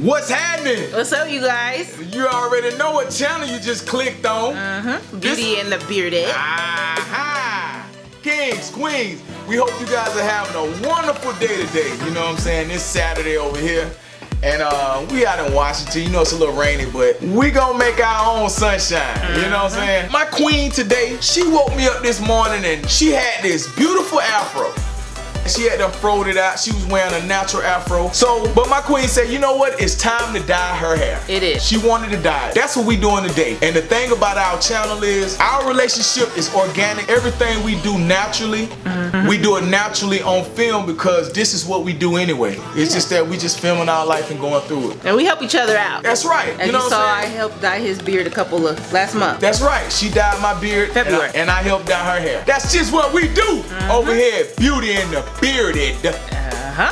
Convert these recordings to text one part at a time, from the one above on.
What's happening? What's up, you guys? You already know what channel you just clicked on. Beauty and the Bearded. Aha! Kings, queens, we hope you guys are having a wonderful day today. You know what I'm saying? It's Saturday over here. And we out in Washington. You know it's a little rainy, but we gonna make our own sunshine. You know what I'm saying? My queen today, she woke me up this morning and she had this beautiful afro. She had them froed it out. She was wearing a natural afro. But my queen said, you know what? It's time to dye her hair. It is. She wanted to dye it. That's what we doing today. And the thing about our channel is our relationship is organic. Everything we do naturally, we do it naturally on film because this is what we do anyway. It's just that we just filming our life and going through it. And we help each other out. That's right. As you saw, I helped dye his beard last month. That's right. She dyed my beard. February. And I helped dye her hair. That's just what we do over here. Beauty and the Bearded.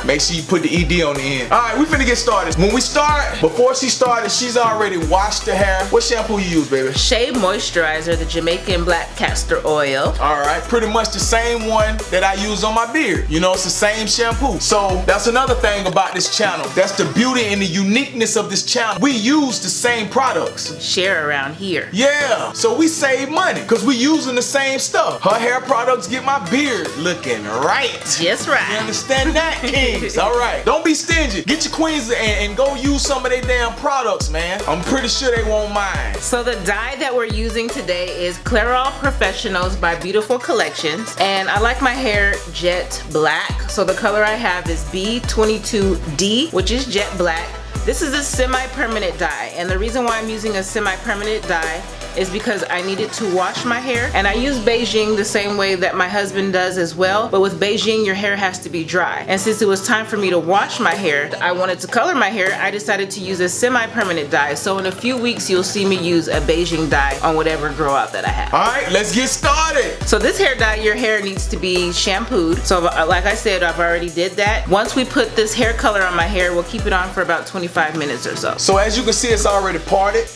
Make sure you put the ED on the end. Alright, we finna get started. When we start, before she started, she's already washed the hair. What shampoo you use, baby? Shea Moisturizer, the Jamaican Black Castor Oil. Alright, pretty much the same one that I use on my beard. You know, it's the same shampoo. So that's another thing about this channel. That's the beauty and the uniqueness of this channel. We use the same products. Share around here. Yeah, so we save money because we using the same stuff. Her hair products get my beard looking right. Just right. You understand that, kings? All right. Don't be stingy. Get your queens and go use some of their damn products, man. I'm pretty sure they won't mind. So the dye that we're using today is Clairol Professionals by Beautiful Collections. And I like my hair jet black. So the color I have is B22D, which is jet black. This is a semi-permanent dye. And the reason why I'm using a semi-permanent dye is because I needed to wash my hair, and I use Bigen the same way that my husband does as well, but with Bigen your hair has to be dry. And since it was time for me to wash my hair, I wanted to color my hair, I decided to use a semi-permanent dye. So in a few weeks you'll see me use a Bigen dye on whatever grow out that I have. Alright, let's get started. So this hair dye, your hair needs to be shampooed. So like I said, I've already did that. Once we put this hair color on my hair, we'll keep it on for about 25 minutes or so. So as you can see, it's already parted.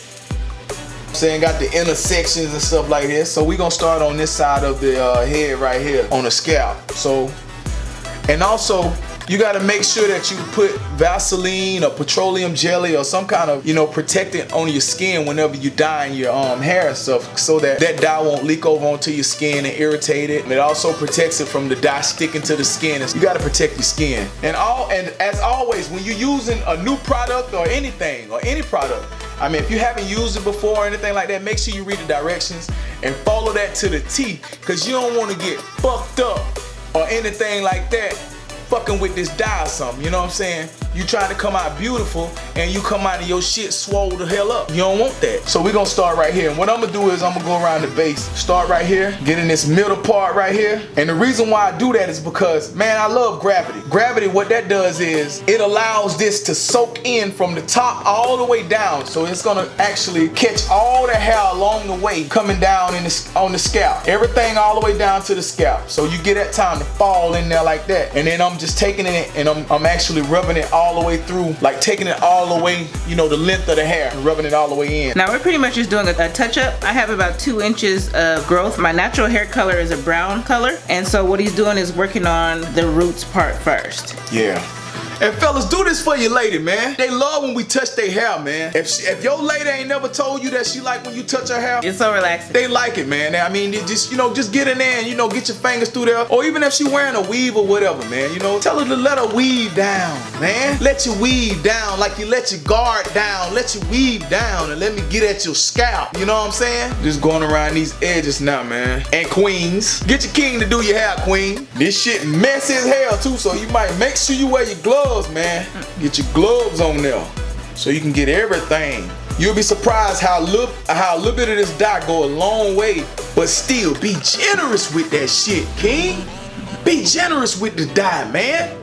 Saying got the intersections and stuff like this. So we're gonna start on this side of the head right here on the scalp. So, and also you gotta make sure that you put Vaseline or petroleum jelly or some kind of, you know, protectant on your skin whenever you dyeing your hair and stuff, so that that dye won't leak over onto your skin and irritate it. And it also protects it from the dye sticking to the skin. You gotta protect your skin. And as always, when you're using a new product or anything or any product, I mean, if you haven't used it before or anything like that, make sure you read the directions and follow that to the T, because you don't want to get fucked up or anything like that fucking with this dye or something, you know what I'm saying? You trying to come out beautiful and you come out of your shit swole the hell up. You don't want that. So we're gonna start right here. And what I'm gonna do is I'm gonna go around the base. Start right here, get in this middle part right here. And the reason why I do that is because, man, I love gravity. Gravity, what that does is it allows this to soak in from the top all the way down. So it's gonna actually catch all the hair along the way coming down on the scalp. Everything all the way down to the scalp. So you get that time to fall in there like that. And then I'm just taking it and I'm actually rubbing it all the way through, like taking it all the way, you know, the length of the hair and rubbing it all the way in. Now we're pretty much just doing a touch-up. I have about 2 inches of growth. My natural hair color is a brown color, and so what he's doing is working on the roots part first. Yeah. And fellas, do this for your lady, man. They love when we touch their hair, man. If your lady ain't never told you that she like when you touch her hair, it's so relaxing. They like it, man. I mean, just, you know, just get in there and, you know, get your fingers through there. Or even if she wearing a weave or whatever, man, you know, tell her to let her weave down, man. Let your weave down like you let your guard down. Let your weave down and let me get at your scalp. You know what I'm saying? Just going around these edges now, man. And queens, get your king to do your hair, queen. This shit messy as hell too, so you might make sure you wear your gloves, man. Get your gloves on there so you can get everything. You'll be surprised how a little bit of this dye go a long way, but still be generous with that shit, king. Be generous with the dye, man.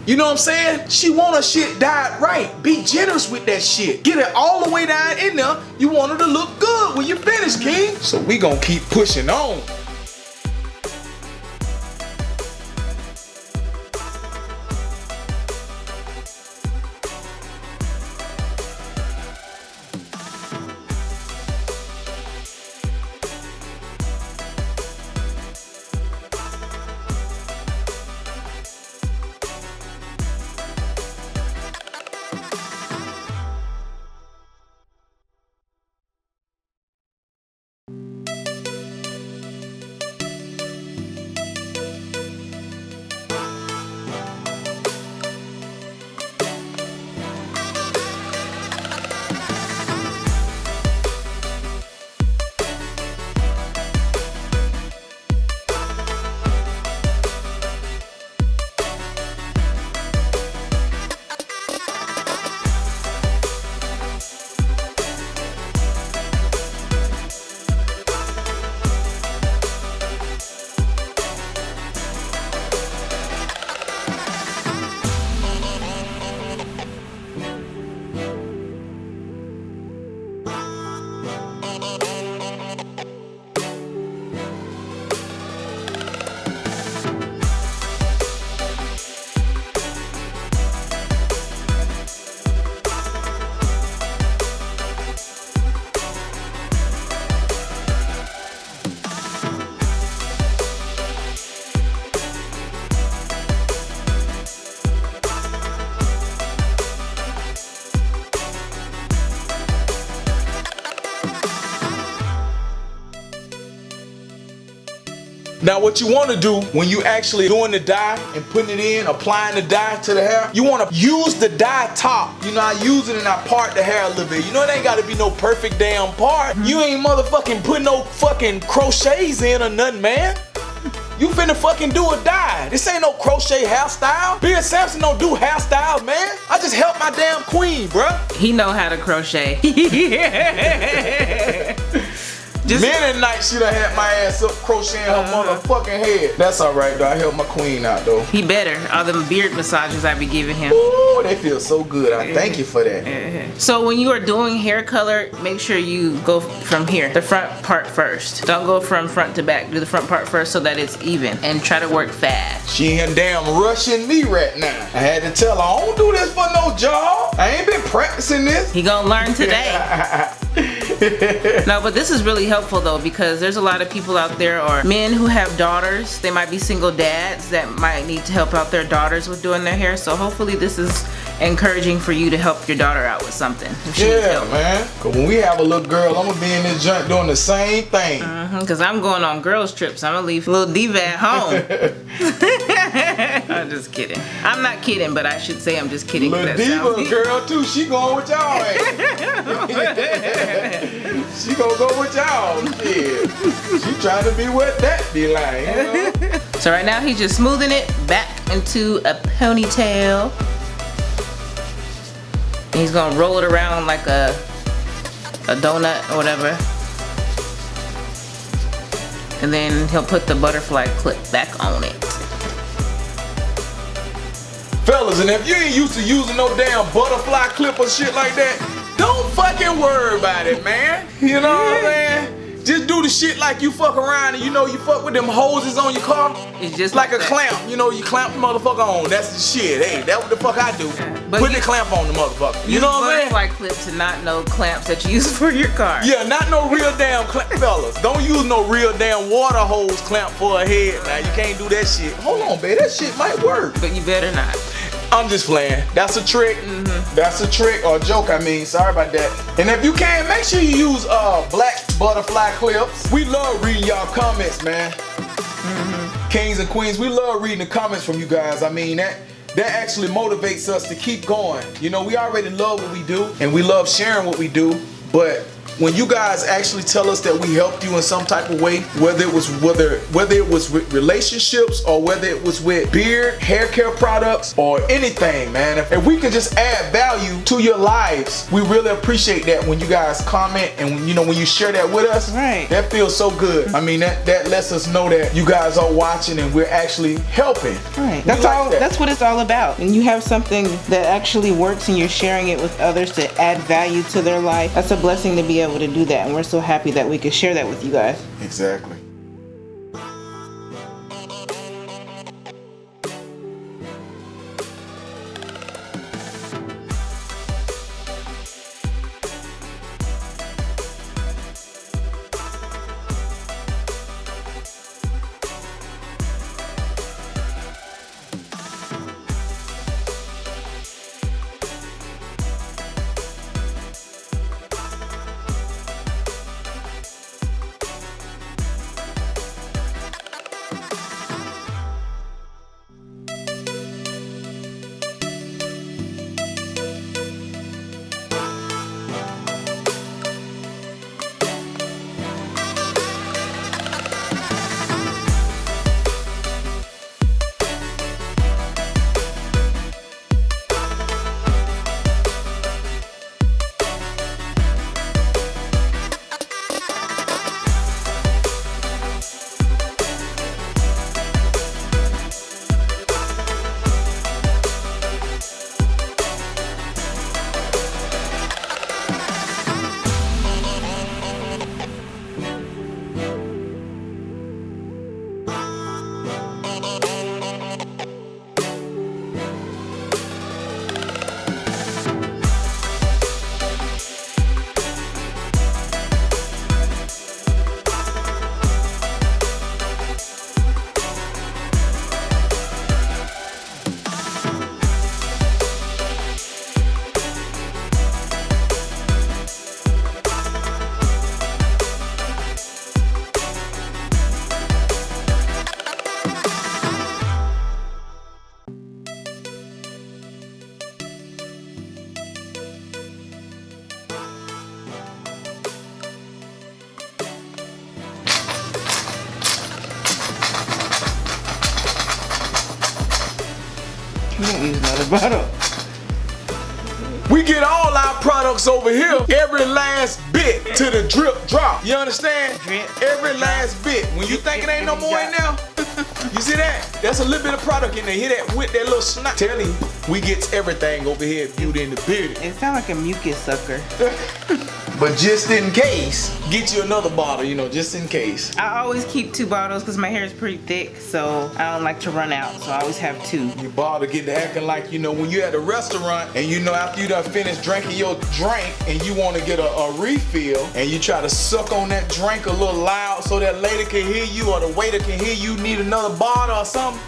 You know what I'm saying? She want her shit dyed right. Be generous with that shit. Get it all the way down in there. You want her to look good when you finish, king. So we gonna keep pushing on. Now what you want to do when you actually doing the dye and putting it in, applying the dye to the hair, you want to use the dye top. You know, I use it and I part the hair a little bit. You know, it ain't got to be no perfect damn part. You ain't motherfucking putting no fucking crochets in or nothing, man. You finna fucking do a dye. This ain't no crochet hairstyle. BeardSamson don't do hairstyles, man. I just help my damn queen, bruh. He know how to crochet. Many a night she done had my ass up crocheting her motherfucking head. That's alright though, I helped my queen out though. He better. All them beard massages I be giving him. Ooh, they feel so good. I thank you for that. So when you are doing hair color, make sure you go from here, the front part first. Don't go from front to back. Do the front part first so that it's even, and try to work fast. She ain't damn rushing me right now. I had to tell her, I don't do this for no job. I ain't been practicing this. He gonna learn today. No, but this is really helpful though, because there's a lot of people out there, or men who have daughters. They might be single dads that might need to help out their daughters with doing their hair. So hopefully this is encouraging for you to help your daughter out with something. If she needs help. Man. Cause when we have a little girl, I'm gonna be in this joint doing the same thing. Cause I'm going on girls trips. I'm gonna leave little Diva at home. I'm just kidding. I'm not kidding, but I should say I'm just kidding. Little Diva girl too. She going with y'all. She gonna go with y'all. Yeah. She trying to be what that be like. You know? So right now he's just smoothing it back into a ponytail. And he's gonna roll it around like a donut or whatever. And then he'll put the butterfly clip back on it. Fellas, and if you ain't used to using no damn butterfly clip or shit like that, don't fucking worry about it, man. You know what I'm saying? Just do the shit like you fuck around and you know you fuck with them hoses on your car. It's just like a clamp. You know, you clamp the motherfucker on. That's the shit. Hey, that's what the fuck I do. But put the clamp on the motherfucker. You know what I'm saying? Butterfly clips and not no clamps that you use for your car. Yeah, not no real damn clamp, fellas. Don't use no real damn water hose clamp for a head. Now you can't do that shit. Hold on, babe. That shit might work. But you better not. I'm just playing. That's a trick. That's a trick or a joke, I mean. Sorry about that. And if you can, make sure you use black butterfly clips. We love reading y'all comments, man. Kings and queens, we love reading the comments from you guys. I mean, that actually motivates us to keep going. You know, we already love what we do and we love sharing what we do, but when you guys actually tell us that we helped you in some type of way, whether it was with relationships or whether it was with beard, hair care products or anything, man, if we can just add value to your lives, we really appreciate that when you guys comment and you know when you share that with us. Right. That feels so good. I mean, that lets us know that you guys are watching and we're actually helping. Right. That's what it's all about. And you have something that actually works and you're sharing it with others to add value to their life. That's a blessing to be able to do that, and we're so happy that we could share that with you guys. Exactly. Butter. We get all our products over here, every last bit to the drip drop. You understand? Every last bit. When you think it ain't no more in there, you see that? That's a little bit of product in there. Hear that with that little snot. Telling you, we get everything over here at Beauty and the Bearded. It sounds like a mucus sucker. But just in case, get you another bottle, you know, just in case. I always keep 2 bottles because my hair is pretty thick, so I don't like to run out, so I always have 2. You bottle get to acting like, you know, when you're at a restaurant and you know after you done finished drinking your drink and you want to get a refill and you try to suck on that drink a little loud so that lady can hear you or the waiter can hear you need another bottle or something.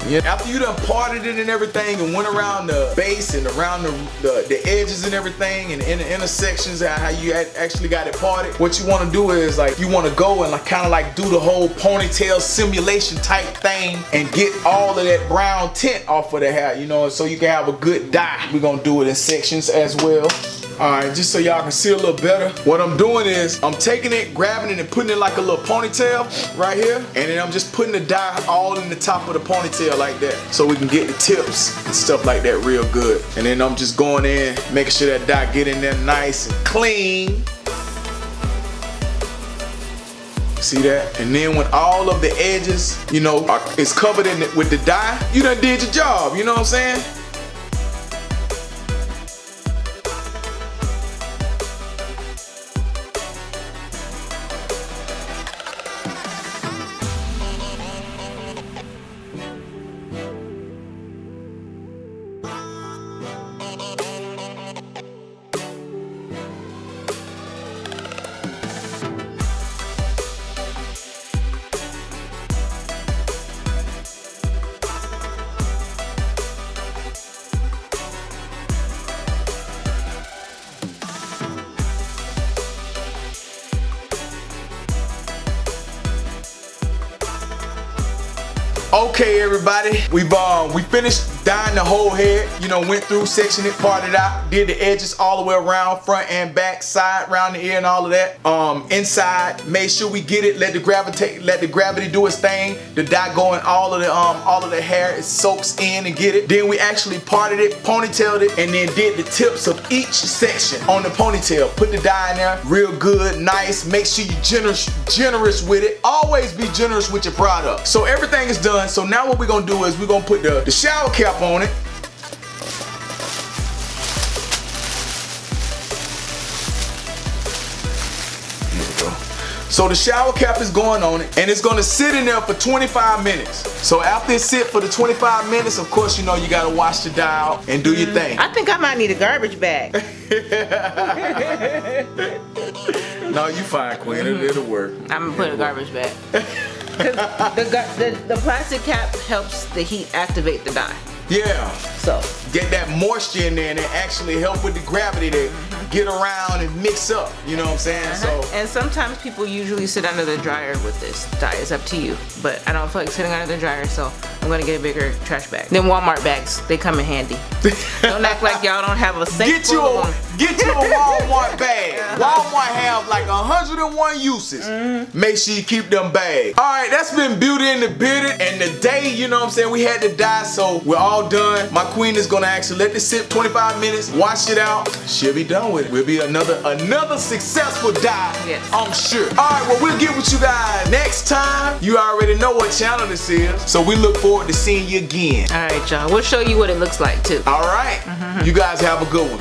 Yeah. After you done parted it and everything and went around the base and around the edges and everything and in the intersections how you actually got it parted, what you want to do is like you want to go and like kind of like do the whole ponytail simulation type thing and get all of that brown tint off of the hair, you know, so you can have a good dye. We're gonna do it in sections as well. Alright, just so y'all can see a little better, what I'm doing is I'm taking it, grabbing it, and putting it like a little ponytail right here, and then I'm just putting the dye all in the top of the ponytail like that, so we can get the tips and stuff like that real good. And then I'm just going in, making sure that dye get in there nice and clean. See that? And then when all of the edges, you know, is covered in it with the dye, you done did your job. You know what I'm saying? Okay, everybody, we finished dyeing the whole head. You know, went through, sectioned it, parted out, did the edges all the way around, front and back, side, around the ear, and all of that. Inside, made sure we get it. Let the gravity do its thing. The dye going all of the hair, it soaks in and get it. Then we actually parted it, ponytailed it, and then did the tips of each section on the ponytail. Put the dye in there, real good, nice. Make sure you're generous with it. Always be generous with your product. So everything is done. So now what we're gonna do is we're gonna put the shower cap on it. Here we go. So the shower cap is going on it and it's gonna sit in there for 25 minutes. So after it sit for the 25 minutes, of course, you know, you gotta wash the dye out and do your thing. I think I might need a garbage bag. No, you fine, Queen. It'll work. I'm gonna put a garbage bag. The plastic cap helps the heat activate the dye. Yeah. So get that moisture in there and it actually help with the gravity to get around and mix up. You know what I'm saying? So. And sometimes people usually sit under the dryer with this dye. It's up to you, but I don't feel like sitting under the dryer, so I'm gonna get a bigger trash bag. Then Walmart bags, they come in handy. Don't act like y'all don't have a sink. Get you a Walmart bag. Walmart have like 101 uses. Make sure you keep them bags. All right, that's been Beauty and the Bearded, and today, you know what I'm saying, we had to dye, so we're all done. My queen is gonna actually let this sit 25 minutes, wash it out. She'll be done with it. We'll be another successful dye, yes. I'm sure. All right, well, we'll get with you guys next time. You already know what channel this is, so we look forward to seeing you again. All right, y'all. We'll show you what it looks like too. All right. You guys have a good one.